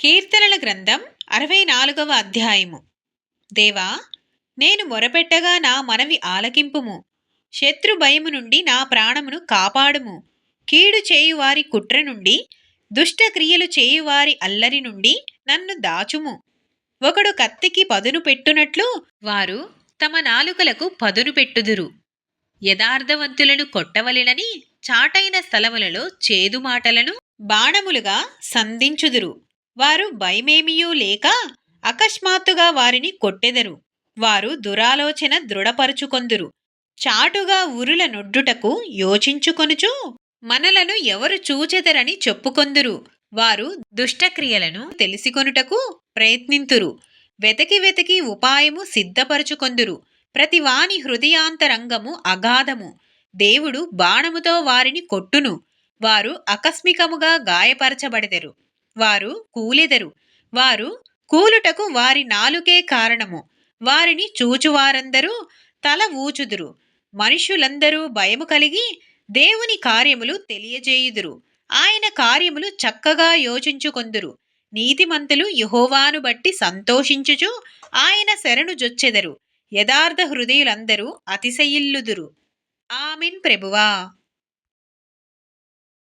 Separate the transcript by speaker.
Speaker 1: కీర్తనల గ్రంథం 64వ అధ్యాయము. దేవా, నేను మొరపెట్టగా నా మనవి ఆలకింపుము. శత్రు భయము నుండి నా ప్రాణమును కాపాడుము. కీడు చేయువారి కుట్ర నుండి, దుష్ట క్రియలు చేయువారి అల్లరి నుండి నన్ను దాచుము. ఒకడు కత్తికి పదును పెట్టునట్లు వారు తమ నాలుకలకు పదును పెట్టుదురు. యథార్థవంతులను కొట్టవలెనని చాటైన స్థలములలో చేదు మాటలను బాణములుగా సంధించుదురు. వారు భయమేమియూ లేక అకస్మాత్తుగా వారిని కొట్టెదరు. వారు దురాలోచన దృఢపరుచుకొందురు. చాటుగా ఉరుల నొడ్డుటకు యోచించుకొనుచు మనలను ఎవరు చూచెదరని చెప్పుకొందురు. వారు దుష్టక్రియలను తెలిసికొనుటకు ప్రయత్నింతురు. వెతకి వెతకి ఉపాయము సిద్ధపరచుకొందురు. ప్రతివాని హృదయాంతరంగము అగాధము. దేవుడు బాణముతో వారిని కొట్టును. వారు ఆకస్మికముగా గాయపరచబడెదరు. వారు కూలెదరు. వారు కూలుటకు వారి నాలుకే కారణము. వారిని చూచువారందరూ తల ఊచుదురు. మనుష్యులందరూ భయము కలిగి దేవుని కార్యములు తెలియజేయుదురు. ఆయన కార్యములు చక్కగా యోచించుకొందురు. నీతిమంతులు యెహోవాను బట్టి సంతోషించుచు ఆయన శరణు జొచ్చెదరు. యథార్థ హృదయులందరూ అతిశయిల్లుదురు. ఆమెన్ ప్రభువా.